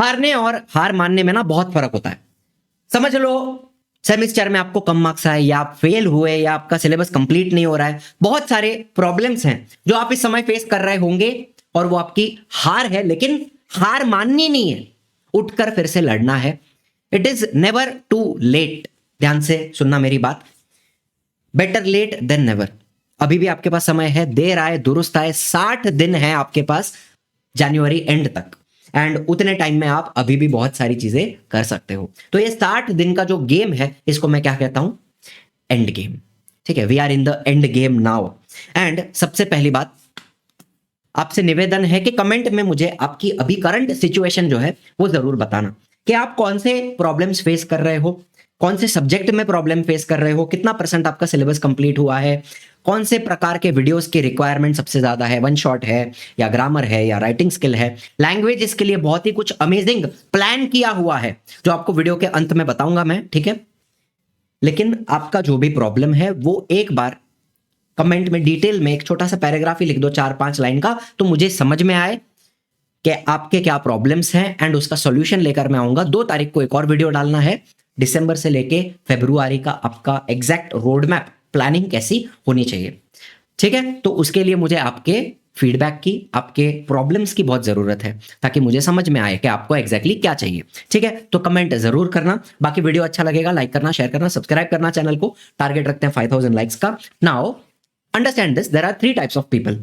हारने और हार मानने में ना बहुत फर्क होता है। समझ लो सेमेस्टर में आपको कम मार्क्स आए, या आप फेल हुए, या आपका सिलेबस कंप्लीट नहीं हो रहा है, बहुत सारे प्रॉब्लम्स हैं जो आप इस समय फेस कर रहे होंगे और वो आपकी हार है, लेकिन हार माननी नहीं है, उठकर फिर से लड़ना है। It is never too late. ध्यान से सुनना मेरी बात, बेटर लेट देन नेवर। अभी भी आपके पास समय है, देर आए दुरुस्त आए। 60 दिन है आपके पास जनवरी एंड तक, एंड उतने टाइम में आप अभी भी बहुत सारी चीजें कर सकते हो। तो ये 60 दिन का जो गेम है, इसको मैं क्या कहता हूं? End game. ठीक है, we are in the end game now. And सबसे पहली बात आपसे निवेदन है कि कमेंट में मुझे आपकी अभी करंट सिचुएशन जो है वो जरूर बताना कि आप कौन से प्रॉब्लम्स फेस कर रहे हो, कौन से सब्जेक्ट में प्रॉब्लम फेस कर रहे हो, कितना % आपका सिलेबस कंप्लीट हुआ है, कौन से प्रकार के वीडियोस की रिक्वायरमेंट सबसे ज्यादा है, वन शॉट है या ग्रामर है या राइटिंग स्किल है। लैंग्वेज इसके लिए बहुत ही कुछ अमेजिंग प्लान किया हुआ है जो आपको वीडियो के अंत में बताऊंगा मैं, ठीक है। लेकिन आपका जो भी प्रॉब्लम है वो एक बार कमेंट में डिटेल में एक छोटा सा पैराग्राफ ही लिख दो, 4-5 लाइन का, तो मुझे समझ में आए कि आपके क्या प्रॉब्लम्स हैं एंड उसका सॉल्यूशन लेकर मैं आऊंगा। 2 तारीख को एक और वीडियो डालना है, दिसंबर से लेके फरवरी का आपका एग्जैक्ट रोड मैप प्लानिंग कैसी होनी चाहिए, ठीक है। तो उसके लिए मुझे आपके फीडबैक की, आपके प्रॉब्लम्स की बहुत जरूरत है, ताकि मुझे समझ में आए कि आपको एग्जैक्टली क्या चाहिए, ठीक है। तो कमेंट जरूर करना। बाकी वीडियो अच्छा लगेगा लाइक करना, शेयर करना, सब्सक्राइब करना चैनल को। टारगेट रखते हैं 5000 लाइक्स का। Now understand this, there are 3 types of people,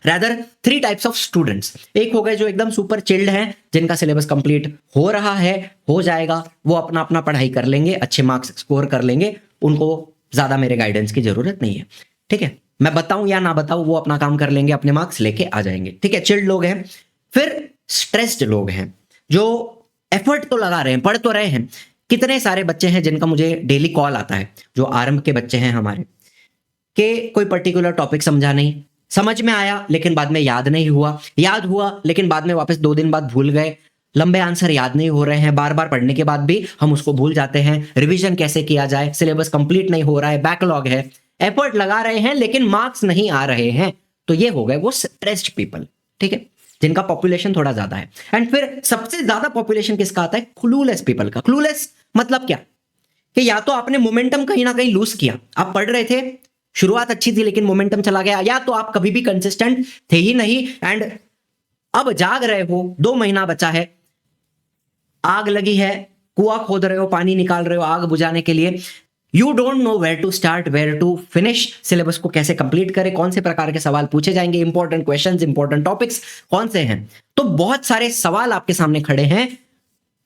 rather 3 types of students. एक हो गए जो एकदम सुपर चिल्ड हैं, जिनका सिलेबस कंप्लीट हो रहा है, हो जाएगा, वो अपना अपना पढ़ाई कर लेंगे, अच्छे मार्क्स स्कोर कर लेंगे, उनको ज्यादा मेरे गाइडेंस की जरूरत नहीं है, ठीक है। मैं बताऊं या ना बताऊं, वो अपना काम कर लेंगे, अपने मार्क्स लेके आ जाएंगे, ठीक है। चिल्ड लोग हैं। फिर स्ट्रेस्ड लोग हैं जो एफर्ट तो लगा रहे हैं, पढ़ तो रहे हैं। कितने सारे बच्चे हैं जिनका मुझे डेली कॉल आता है, जो आरंभ के बच्चे हैं हमारे, कि कोई पर्टिकुलर टॉपिक समझा नहीं, समझ में आया लेकिन बाद में याद नहीं हुआ, याद हुआ लेकिन बाद में वापस 2 दिन बाद भूल गए, लंबे आंसर याद नहीं हो रहे हैं, बार बार पढ़ने के बाद भी हम उसको भूल जाते हैं, रिवीजन कैसे किया जाए, सिलेबस कंप्लीट नहीं हो रहा है, बैकलॉग है, एफर्ट लगा रहे हैं लेकिन मार्क्स नहीं आ रहे हैं। तो ये हो गए वो स्ट्रेस्ड पीपल, ठीक है, जिनका पॉपुलेशन थोड़ा ज्यादा है। एंड फिर सबसे ज्यादा पॉपुलेशन किसका आता है? क्लूलेस पीपल का। क्लूलेस मतलब क्या? कि या तो आपने मोमेंटम कहीं ना कहीं लूज किया, आप पढ़ रहे थे, शुरुआत अच्छी थी लेकिन मोमेंटम चला गया, या तो आप कभी भी कंसिस्टेंट थे ही नहीं एंड अब जाग रहे हो, 2 महीना बचा है, आग लगी है, कुआं खोद रहे हो, पानी निकाल रहे हो आग बुझाने के लिए, you don't know where to start, where to finish, syllabus को कैसे कंप्लीट करें, कौन से प्रकार के सवाल पूछे जाएंगे, इंपॉर्टेंट क्वेश्चंस, इंपॉर्टेंट टॉपिक्स कौन से हैं। तो बहुत सारे सवाल आपके सामने खड़े हैं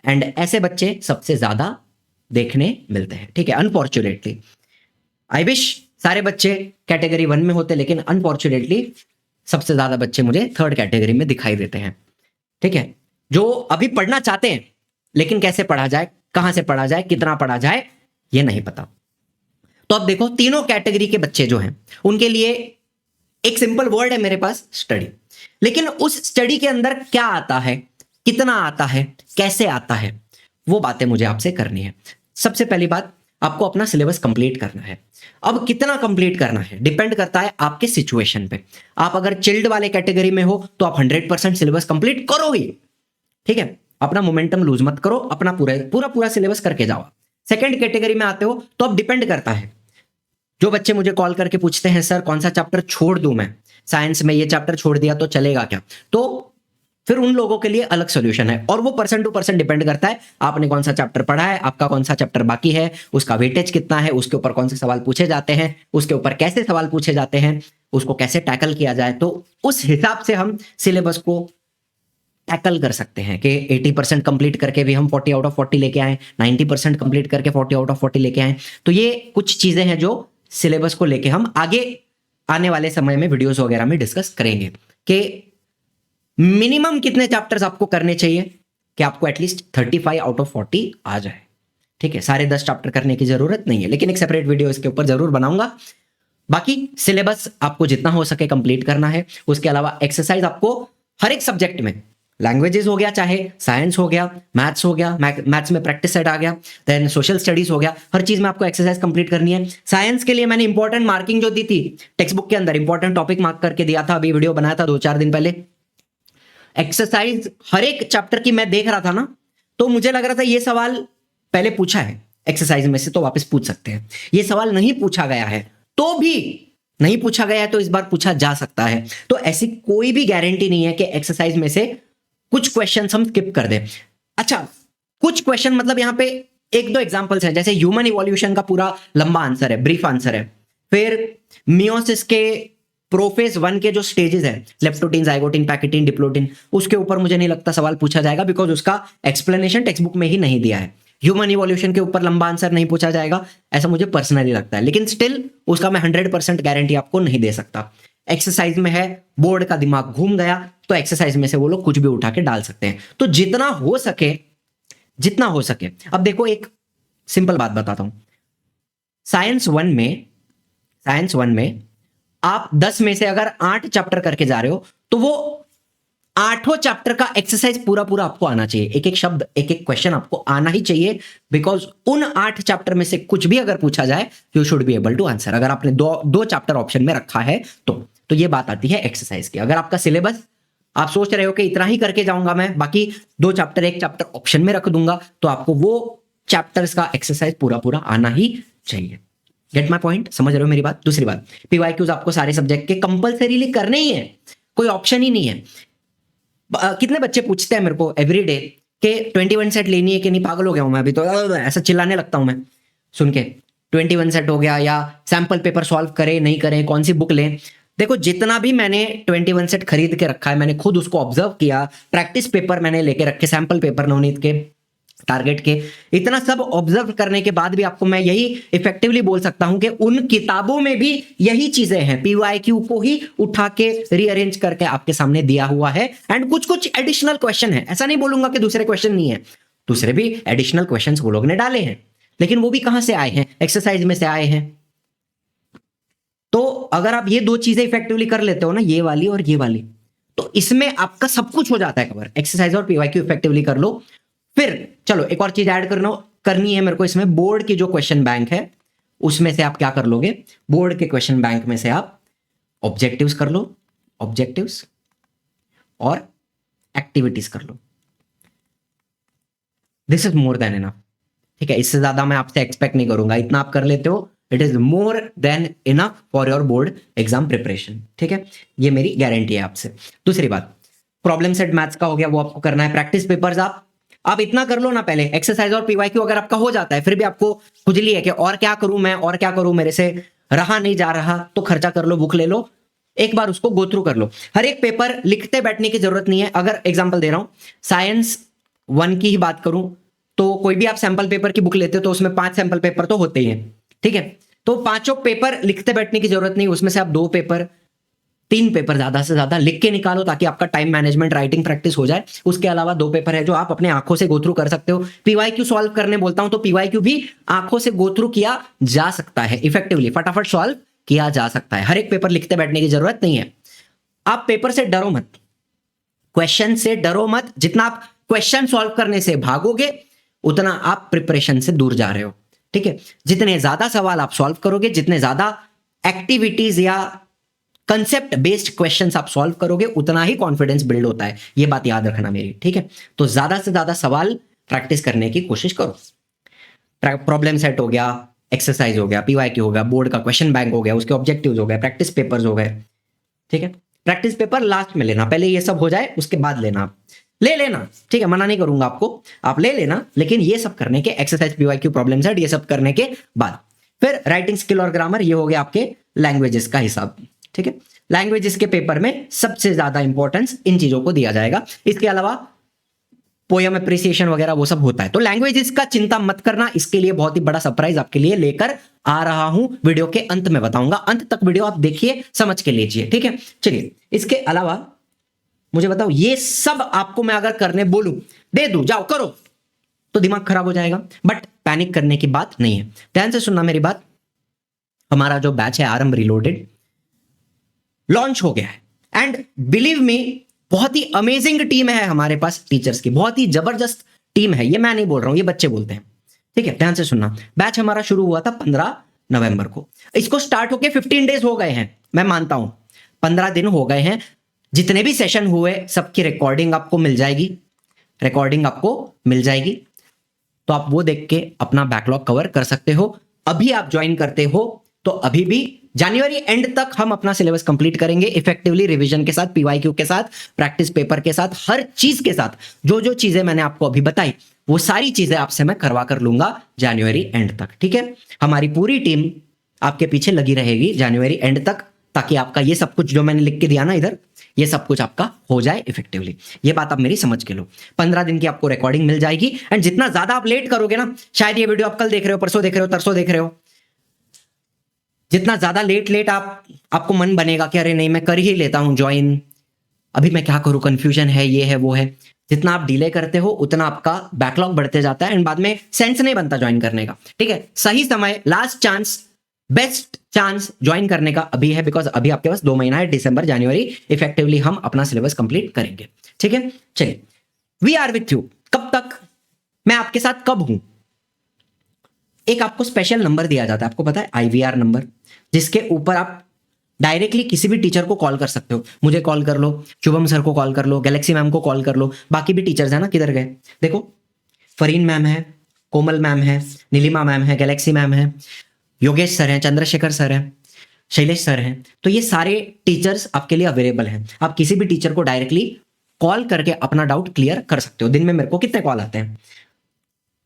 एंड ऐसे बच्चे सबसे ज्यादा देखने मिलते हैं, ठीक है, अनफॉर्चुनेटली। आई विश सारे बच्चे कैटेगरी 1 में होते, लेकिन अनफॉर्चुनेटली सबसे ज्यादा बच्चे मुझे 3rd कैटेगरी में दिखाई देते हैं, ठीक है, जो अभी पढ़ना चाहते हैं लेकिन कैसे पढ़ा जाए, कहां से पढ़ा जाए, कितना पढ़ा जाए, ये नहीं पता। तो अब देखो, तीनों कैटेगरी के बच्चे जो हैं उनके लिए एक सिंपल वर्ड है मेरे पास, स्टडी। लेकिन उस स्टडी के अंदर क्या आता है, कितना आता है, कैसे आता है, वो बातें मुझे आपसे करनी है। सबसे पहली बात, आपको अपना सिलेबस कंप्लीट करना है। अब कितना कंप्लीट करना है डिपेंड करता है आपके सिचुएशन पे। आप अगर चिल्ड वाले कैटेगरी में हो तो आप 100% सिलेबस कंप्लीट करो ही, ठीक है, अपना मोमेंटम लूज मत करो, अपना पूरा सिलेबस करके जाओ। सेकंड कैटेगरी में आते हो तो अब डिपेंड करता है, जो बच्चे मुझे कॉल करके पूछते हैं सर कौन सा चैप्टर छोड़ दूं मैं, साइंस में ये चैप्टर छोड़ दिया तो चलेगा क्या, तो फिर उन लोगों के लिए अलग सॉल्यूशन है, और वो पर्सन टू पर्सन डिपेंड करता है आपने कौन सा चैप्टर पढ़ा है, आपका कौन सा चैप्टर बाकी है, उसका वेटेज कितना है, उसके ऊपर कौन से सवाल पूछे जाते हैं, उसके ऊपर कैसे सवाल पूछे जाते हैं, उसको कैसे टैकल किया जाए। तो उस हिसाब से हम सिलेबस को टैकल कर सकते हैं कि 80% कंप्लीट करके भी हम 40 आउट ऑफ 40 लेके आए, 90% कंप्लीट करके 40 आउट ऑफ 40 लेके आए। तो ये कुछ चीजें हैं जो सिलेबस को लेके हम आगे आने वाले समय में वीडियोस वगैरह में डिस्कस करेंगे कि मिनिमम कितने चैप्टर्स आपको करने चाहिए कि आपको एटलीस्ट 35 आउट ऑफ 40 आ जाए, ठीक है। सारे 10 चैप्टर करने की जरूरत नहीं है, लेकिन एक सेपरेट वीडियो इसके ऊपर जरूर बनाऊंगा। बाकी सिलेबस आपको जितना हो सके कंप्लीट करना है। उसके अलावा एक्सरसाइज आपको हर एक सब्जेक्ट में, लैंग्वेजेस हो गया, चाहे साइंस हो गया, मैथ्स हो गया, मैथ्स में प्रैक्टिस सेट आ गया, देन सोशल स्टडीज हो गया, हर चीज में आपको एक्सरसाइज कंप्लीट करनी है। साइंस के लिए मैंने इंपॉर्टेंट मार्किंग जो दी थी टेक्स्ट बुक के अंदर, इंपॉर्टेंट टॉपिक मार्क करके दिया था, अभी वीडियो बनाया था 2-4 दिन पहले। एक्सरसाइज हर एक चैप्टर की मैं देख रहा था ना, तो मुझे लग रहा था ये सवाल पहले पूछा है एक्सरसाइज में से, तो वापस पूछ सकते हैं। ये सवाल नहीं पूछा गया है तो भी, नहीं पूछा गया है तो इस बार पूछा जा सकता है। तो ऐसी कोई भी गारंटी नहीं है कि एक्सरसाइज में से कुछ क्वेश्चन हम स्किप कर दें। अच्छा, कुछ क्वेश्चन मतलब यहां पे एक दो एग्जांपल्स हैं, जैसे ह्यूमन इवोल्यूशन का पूरा लंबा आंसर है, ब्रीफ आंसर है। फिर मियोसिस के प्रोफेज 1 के जो स्टेजेस है, लेप्टोटीन, जाइगोटीन, पैकेटीन, डिप्लोटीन, उसके ऊपर मुझे नहीं लगता सवाल पूछा जाएगा, बिकॉज उसका एक्सप्लेनेशन टेक्स्ट बुक में ही नहीं दिया है। ह्यूमन इवोल्यूशन के ऊपर लंबा आंसर नहीं पूछा जाएगा, ऐसा मुझे पर्सनली लगता है, लेकिन स्टिल उसका मैं 100% गारंटी आपको नहीं दे सकता। एक्सरसाइज में है, बोर्ड का दिमाग घूम गया तो एक्सरसाइज में से वो लोग कुछ भी उठा के डाल सकते हैं। तो जितना हो सके, जितना हो सके। अब देखो एक सिंपल बात बताता हूं, साइंस 1 में आप 10 में से अगर 8 चैप्टर करके जा रहे हो तो वो 8 चैप्टर का एक्सरसाइज पूरा पूरा आपको आना चाहिए, एक एक शब्द, एक एक क्वेश्चन आपको आना ही चाहिए, बिकॉज उन 8 चैप्टर में से कुछ भी अगर पूछा जाए you should be able to answer. अगर आपने दो चैप्टर ऑप्शन में रखा है तो ये बात आती है एक्सरसाइज की। अगर आपका सिलेबस आप सोच रहे हो कि इतना ही करके जाऊंगा मैं, बाकी 2 चैप्टर एक चैप्टर ऑप्शन में रख दूंगा, तो आपको वो चैप्टर्स का एक्सरसाइज पूरा पूरा आना ही चाहिए। गेट माय पॉइंट, समझ रहे हो मेरी बात? दूसरी बात, पीवाईक्यूज आपको सारे सब्जेक्ट के कंपल्सरीली करने ही है, कोई ऑप्शन ही नहीं है। कितने बच्चे पूछते हैं मेरे को एवरीडे कि 21 सेट लेनी है कि नहीं? पागल हो गया हूं मैं अभी तो, ऐसा चिल्लाने लगता हूं मैं सुन के, 21 सेट हो गया या सैंपल पेपर सॉल्व करें नहीं करें, कौन सी बुक लें। देखो जितना भी मैंने 21 सेट खरीद के रखा है, मैंने खुद उसको ऑब्जर्व किया, प्रैक्टिस पेपर मैंने लेके रखे, सैंपल पेपर नवनीत के, टारगेट के, इतना सब ऑब्जर्व करने के बाद भी आपको मैं यही इफेक्टिवली बोल सकता हूं कि उन किताबों में भी यही चीजें हैं, पीवाईक्यू को ही उठा के रीअरेंज करके आपके सामने दिया हुआ है। एंड कुछ कुछ एडिशनल क्वेश्चन है, ऐसा नहीं बोलूंगा कि दूसरे क्वेश्चन नहीं है, दूसरे भी एडिशनल क्वेश्चन वो लोग ने डाले हैं, लेकिन वो भी कहां से आए हैं? एक्सरसाइज में से आए हैं। तो अगर आप ये 2 चीजें इफेक्टिवली कर लेते हो ना, ये वाली और ये वाली, तो इसमें आपका सब कुछ हो जाता है कवर। एक्सरसाइज और पीवाईक्यू इफेक्टिवली कर लो। फिर चलो एक और चीज ऐड करनी है मेरे को इसमें, बोर्ड की जो क्वेश्चन बैंक है उसमें से आप क्या कर लोगे? बोर्ड के क्वेश्चन बैंक में से आप ऑब्जेक्टिव्स कर लो, ऑब्जेक्टिव्स और एक्टिविटीज कर लो। This is more than enough, ठीक है? इससे ज्यादा मैं आपसे एक्सपेक्ट नहीं करूंगा, इतना आप कर लेते हो, it is more than enough for your board exam preparation, ठीक है? ये मेरी गारंटी है आपसे। दूसरी बात, प्रॉब्लम सेट मैथ्स का हो गया, वो आपको करना है। प्रैक्टिस पेपर्स आप इतना कर लो ना पहले, एक्सरसाइज और पीवाईक्यू अगर आपका हो जाता है, फिर भी आपको खुजली है कि और क्या करूं मैं, और क्या करूं, मेरे से रहा नहीं जा रहा, तो खर्चा कर लो, बुक ले लो, एक बार उसको गो थ्रू कर लो। हर एक पेपर लिखते बैठने की जरूरत नहीं है। अगर एग्जांपल दे रहा हूं, साइंस 1 की ही बात करूं तो कोई भी आप सैंपल पेपर की बुक लेते हो तो उसमें 5 सैंपल पेपर तो होते ही हैं, ठीक है? तो 5 पेपर लिखते बैठने की जरूरत नहीं, उसमें से आप 2 पेपर 3 पेपर ज्यादा से ज्यादा लिख के निकालो, ताकि आपका टाइम मैनेजमेंट, राइटिंग प्रैक्टिस हो जाए। उसके अलावा 2 पेपर है जो आप अपने आंखों से गो थ्रू कर सकते हो। पीवाईक्यू सॉल्व करने बोलता हूं तो पीवाईक्यू भी आंखों से गो थ्रू किया जा सकता है, इफेक्टिवली फटाफट सॉल्व किया जा सकता है। हर एक पेपर लिखते बैठने की जरूरत नहीं है। आप पेपर से डरो मत, क्वेश्चन से डरो मत। जितना आप क्वेश्चन सॉल्व करने से भागोगे उतना आप प्रिपरेशन से दूर जा रहे हो, ठीक है? जितने ज्यादा सवाल आप सॉल्व करोगे, जितने ज्यादा एक्टिविटीज या कंसेप्ट बेस्ड क्वेश्चंस आप सॉल्व करोगे, उतना ही कॉन्फिडेंस बिल्ड होता है। ये बात याद रखना मेरी, ठीक है? तो ज्यादा से ज्यादा सवाल प्रैक्टिस करने की कोशिश करो। प्रॉब्लम सेट हो गया, एक्सरसाइज हो गया, पीवाईक्यू हो गया, बोर्ड का क्वेश्चन बैंक हो गया, उसके ऑब्जेक्टिव्स हो गए, प्रैक्टिस पेपर्स हो गए, ठीक है? प्रैक्टिस पेपर लास्ट में लेना, पहले ये सब हो जाए उसके बाद लेना। आप ले लेना, ठीक है, मना नहीं करूंगा आपको, आप ले लेना, लेकिन ये सब करने के, एक्सरसाइज, पीवाईक्यू, प्रॉब्लम सेट, ये सब करने के बाद फिर राइटिंग स्किल और ग्रामर, ये हो गया आपके लैंग्वेजेस का हिसाब, ठीक है? लैंग्वेजेस के पेपर में सबसे ज्यादा इंपॉर्टेंस इन चीजों को दिया जाएगा। इसके अलावा पोयम एप्रिसिएशन वगैरह वो सब होता है। तो लैंग्वेजेस का चिंता मत करना, इसके लिए बहुत ही बड़ा सरप्राइज आपके लिए लेकर आ रहा हूं, वीडियो के अंत में बताऊंगा। अंत तक वीडियो आप देखिए, समझ के लीजिए, ठीक है? चलिए, इसके अलावा मुझे बताओ, ये सब आपको मैं अगर करने बोलूं, दे दूं, जाओ करो, तो दिमाग खराब हो जाएगा। बट पैनिक करने की बात नहीं है, ध्यान से सुनना मेरी बात। हमारा जो बैच है आरंभ रीलोडेड लॉन्च हो गया है, एंड बिलीव मी, बहुत ही अमेजिंग टीम है हमारे पास, टीचर्स की बहुत ही जबरदस्त टीम है। ये मैं नहीं बोल रहा हूं, ये बच्चे बोलते हैं, ठीक है? ध्यान से सुनना। बैच हमारा शुरू हुआ था 15 नवंबर को, इसको स्टार्ट होके 15 डेज हो गए हैं, मैं मानता हूं 15 दिन हो गए हैं। जितने भी सेशन हुए सबकी रिकॉर्डिंग आपको मिल जाएगी, रिकॉर्डिंग आपको मिल जाएगी, तो आप वो देख के अपना बैकलॉग कवर कर सकते हो। अभी आप ज्वाइन करते हो तो अभी भी जनवरी एंड तक हम अपना सिलेबस कंप्लीट करेंगे इफेक्टिवली, रिवीजन के साथ, पीवाईक्यू के साथ, प्रैक्टिस पेपर के साथ, हर चीज के साथ। जो जो चीजें मैंने आपको अभी बताई वो सारी चीजें आपसे मैं करवा कर लूंगा जनवरी एंड तक, ठीक है। हमारी पूरी टीम आपके पीछे लगी रहेगी जनवरी एंड तक, ताकि आपका ये सब कुछ जो मैंने लिख के दिया ना इधर, ये सब कुछ आपका हो जाए इफेक्टिवली। ये बात आप मेरी समझ के लो। 15 दिन की आपको रिकॉर्डिंग मिल जाएगी। एंड जितना ज्यादा आप लेट करोगे ना, शायद ये वीडियो आप कल देख रहे हो, परसों देख रहे हो, तरसों देख रहे हो, जितना ज्यादा लेट आपको मन बनेगा कि अरे नहीं मैं कर ही लेता हूं ज्वाइन, अभी मैं क्या करूं, कंफ्यूजन है, ये है वो है, जितना आप डिले करते हो उतना आपका बैकलॉग बढ़ते जाता है एंड बाद में सेंस नहीं बनता ज्वाइन करने का, ठीक है। सही समय, last chance, best chance join करने का अभी है, बिकॉज अभी आपके पास 2 महीना है, दिसंबर जनवरी, इफेक्टिवली हम अपना सिलेबस कंप्लीट करेंगे, ठीक है। चलिए, वी आर विथ यू। कब तक, मैं आपके साथ कब हूं? एक आपको स्पेशल नंबर दिया जाता है, आपको पता है, IVR नंबर, जिसके ऊपर आप डायरेक्टली किसी भी टीचर को कॉल कर सकते हो। मुझे कॉल कर लो, शुभम सर को कॉल कर लो, गैलेक्सी मैम को कॉल कर लो, बाकी भी टीचर्स है ना, किधर गए देखो, फरीन मैम है, कोमल मैम है, नीलिमा मैम है, गैलेक्सी मैम है, योगेश सर हैं, चंद्रशेखर सर हैं, शैलेश सर हैं। तो ये सारे टीचर्स आपके लिए अवेलेबल हैं। आप किसी भी टीचर को डायरेक्टली कॉल करके अपना डाउट क्लियर कर सकते हो। दिन में मेरे को कितने कॉल आते हैं,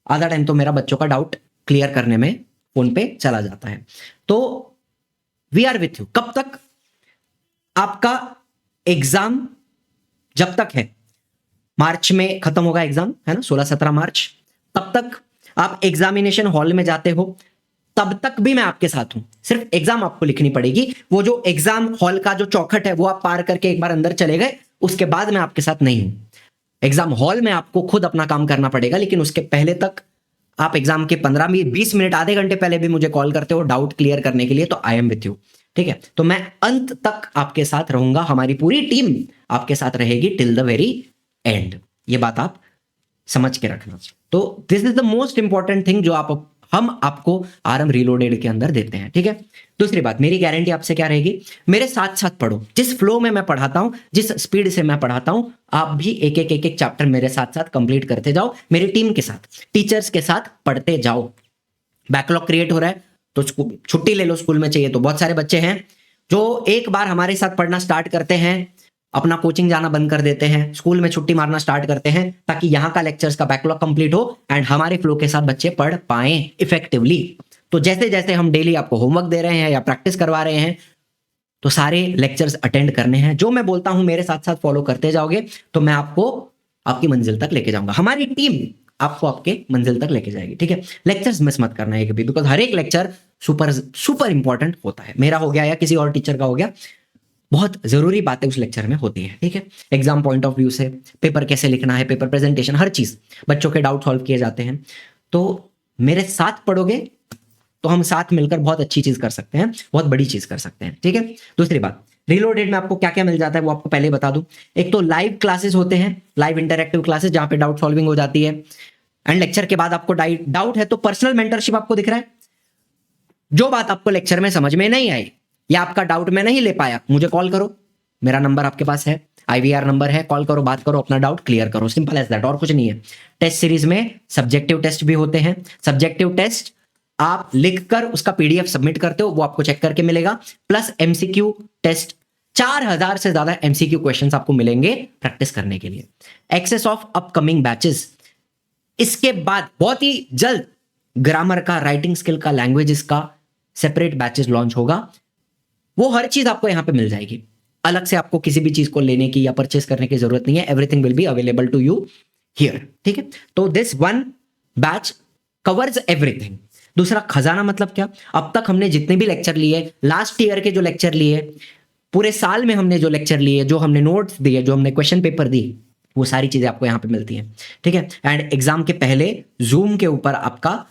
आधा टाइम तो मेरा बच्चों का डाउट क्लियर करने में फोन पे चला जाता है। तो वी आर विथ यू। कब तक? आपका एग्जाम जब तक है, मार्च में खत्म होगा एग्जाम, है ना, 16-17 मार्च, तब तक आप एग्जामिनेशन हॉल में जाते हो, तब तक भी मैं आपके साथ हूं। सिर्फ एग्जाम आपको लिखनी पड़ेगी, वो जो एग्जाम हॉल का जो चौखट है वो आप पार करके एक बार अंदर चले गए, उसके बाद मैं आपके साथ नहीं हूं। एग्जाम हॉल में आपको खुद अपना काम करना पड़ेगा, लेकिन उसके पहले तक आप एग्जाम के 15-20 मिनट, आधे घंटे पहले भी मुझे कॉल करते हो डाउट क्लियर करने के लिए, तो आई एम विथ यू, ठीक है। तो मैं अंत तक आपके साथ रहूंगा, हमारी पूरी टीम आपके साथ रहेगी टिल द वेरी एंड। ये बात आप समझ के रखना। तो this is the most important thing जो हम आपको RM रीलोडेड के अंदर देते हैं, ठीक है। दूसरी बात, मेरी गारंटी आपसे क्या रहेगी, मेरे साथ साथ पढ़ो। जिस फ्लो में मैं पढ़ाता हूं, जिस स्पीड से मैं पढ़ाता हूं, आप भी एक एक चैप्टर मेरे साथ साथ कंप्लीट करते जाओ, मेरी टीम के साथ, टीचर्स के साथ पढ़ते जाओ। बैकलॉग क्रिएट हो रहा है तो छुट्टी ले लो, स्कूल में चाहिए तो। बहुत सारे बच्चे हैं जो एक बार हमारे साथ पढ़ना स्टार्ट करते हैं, अपना कोचिंग जाना बंद कर देते हैं, स्कूल में छुट्टी मारना स्टार्ट करते हैं, ताकि यहां का लेक्चर्स का बैकलॉग कंप्लीट हो एंड हमारे फ्लो के साथ बच्चे पढ़ पाए इफेक्टिवली। तो जैसे जैसे हम डेली आपको होमवर्क दे रहे हैं या प्रैक्टिस करवा रहे हैं, तो सारे लेक्चर्स अटेंड करने हैं। जो मैं बोलता हूं मेरे साथ साथ फॉलो करते जाओगे तो मैं आपको आपकी मंजिल तक लेके जाऊंगा, हमारी टीम आपको आपके मंजिल तक लेके जाएगी, ठीक है। लेक्चर्स मिस मत करना है कभी, बिकॉज हर एक लेक्चर सुपर सुपर इंपॉर्टेंट होता है। मेरा हो गया या किसी और टीचर का हो गया, बहुत जरूरी बातें उस लेक्चर में होती है, ठीक है। एग्जाम पॉइंट ऑफ व्यू से, पेपर कैसे लिखना है, पेपर प्रेजेंटेशन, हर चीज, बच्चों के डाउट सॉल्व किए जाते हैं। तो मेरे साथ पढ़ोगे तो हम साथ मिलकर बहुत अच्छी चीज कर सकते हैं, बहुत बड़ी चीज कर सकते हैं, ठीक है। दूसरी बात, रीलोडेड में आपको क्या क्या मिल जाता है वो आपको पहले बता दूं। एक तो लाइव क्लासेस होते हैं, लाइव इंटरैक्टिव क्लासेस, जहां पे डाउट सॉल्विंग हो जाती है। एंड लेक्चर के बाद आपको डाउट है तो पर्सनल मेंटरशिप आपको दिख रहा है। जो बात आपको लेक्चर में समझ में नहीं आई या आपका डाउट मैं नहीं ले पाया, मुझे कॉल करो, मेरा नंबर आपके पास है, IVR नंबर है, कॉल करो, बात करो, अपना डाउट क्लियर करो, सिंपल एज दैट, और कुछ नहीं है। टेस्ट सीरीज में सब्जेक्टिव टेस्ट भी होते हैं। सब्जेक्टिव टेस्ट आप लिखकर उसका PDF सबमिट करते हो, वो आपको चेक करके मिलेगा, प्लस MCQ टेस्ट, 4000 से ज्यादा MCQ क्वेश्चंस आपको मिलेंगे प्रैक्टिस करने के लिए। एक्सेस ऑफ अपकमिंग बैचेस, इसके बाद बहुत ही जल्द ग्रामर का, राइटिंग स्किल का, लैंग्वेजेस का सेपरेट बैचेस लॉन्च होगा। वो हर चीज आपको यहां पे मिल जाएगी, अलग से आपको किसी भी चीज को लेने की या परचेस करने की जरूरत नहीं है। Everything will be available to you here, ठीक है। तो this one batch covers everything. दूसरा, खजाना मतलब क्या, अब तक हमने जितने भी लेक्चर लिए, लास्ट ईयर के जो लेक्चर लिए, पूरे साल में हमने जो लेक्चर लिए, जो हमने नोट्स दिए, जो हमने क्वेश्चन पेपर दी, वो सारी चीजें आपको यहां पे मिलती हैं, ठीक है। एंड एग्जाम के पहले जूम के ऊपर आपका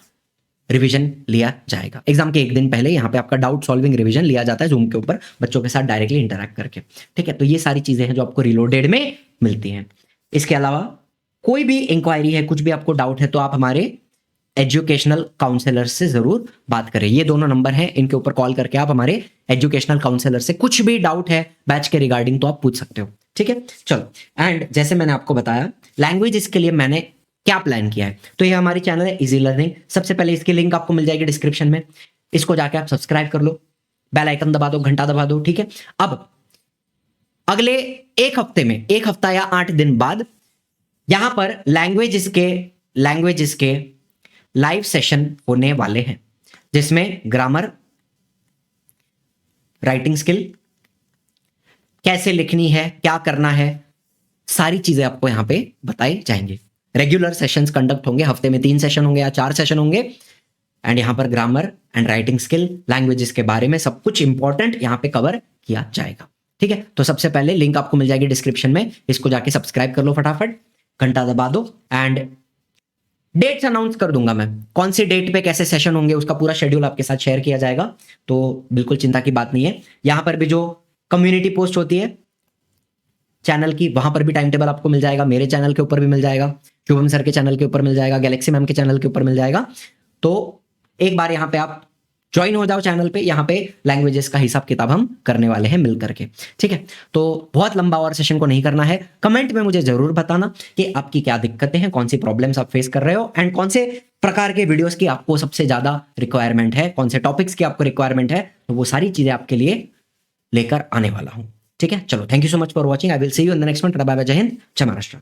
रिवीजन लिया जाएगा। एग्जाम के एक दिन पहले यहाँ पे आपका डाउट सॉल्विंग रिवीजन लिया जाता है जूम के ऊपर, बच्चों के साथ डायरेक्टली इंटरैक्ट करके, ठीक है। तो ये सारी चीजें हैं जो आपको रीलोडेड में मिलती हैं। इसके अलावा कोई भी इंक्वायरी है, कुछ भी आपको डाउट है, तो आप हमारे एजुकेशनल काउंसलर से जरूर बात करें। ये दोनों नंबर हैं, इनके ऊपर कॉल करके आप हमारे एजुकेशनल काउंसलर से कुछ भी डाउट है बैच के रिगार्डिंग तो आप पूछ सकते हो, ठीक है, चलो। एंड जैसे मैंने आपको बताया लैंग्वेज इसके लिए मैंने क्या प्लान किया है, तो ये हमारी चैनल है इजी लर्निंग। सबसे पहले इसकी लिंक आपको मिल जाएगी डिस्क्रिप्शन में, इसको जाके आप सब्सक्राइब कर लो, बेल आइकन दबा दो, घंटा दबा दो, ठीक है। अब अगले एक हफ्ते में, एक हफ्ता या 8 दिन बाद यहां पर लैंग्वेज के लाइव सेशन होने वाले हैं, जिसमें ग्रामर, राइटिंग स्किल, कैसे लिखनी है, क्या करना है, सारी चीजें आपको यहां पे बताई जाएंगी। रेगुलर सेशंस कंडक्ट होंगे, हफ्ते में 3 सेशन होंगे या 4 सेशन होंगे। एंड यहां पर grammar and writing skill, languages के बारे में सब कुछ इंपॉर्टेंट यहां पे कवर किया जाएगा, ठीक है। तो सबसे पहले लिंक आपको मिल जाएगी डिस्क्रिप्शन में, इसको जाके सब्सक्राइब कर लो फटाफट, घंटा दबा दो। एंड डेट्स अनाउंस कर दूंगा मैं, कौन सी डेट पे कैसे सेशन होंगे उसका पूरा शेड्यूल आपके साथ शेयर किया जाएगा, तो बिल्कुल चिंता की बात नहीं है। यहां पर भी जो कम्युनिटी पोस्ट होती है चैनल की, वहां पर भी टाइम टेबल आपको मिल जाएगा, मेरे चैनल के ऊपर भी मिल जाएगा, शुभम सर के चैनल के ऊपर मिल जाएगा, गैलेक्सी मैम के चैनल के ऊपर मिल जाएगा। तो एक बार यहाँ पे आप ज्वाइन हो जाओ चैनल पे, यहाँ पे लैंग्वेजेस का हिसाब किताब हम करने वाले हैं मिल करके, ठीक है। तो बहुत लंबा और सेशन को नहीं करना है। कमेंट में मुझे जरूर बताना कि आपकी क्या दिक्कतें हैं, कौन सी प्रॉब्लम्स आप फेस कर रहे हो, एंड कौन से प्रकार के वीडियोस की आपको सबसे ज्यादा रिक्वायरमेंट है, कौन से टॉपिक्स की आपको रिक्वायरमेंट है, तो वो सारी चीजें आपके लिए लेकर आने वाला हूं, ठीक है। चलो, thank you so much for watching, I will see you in the next one. Bye bye, जय हिंद, जय महाराष्ट्र।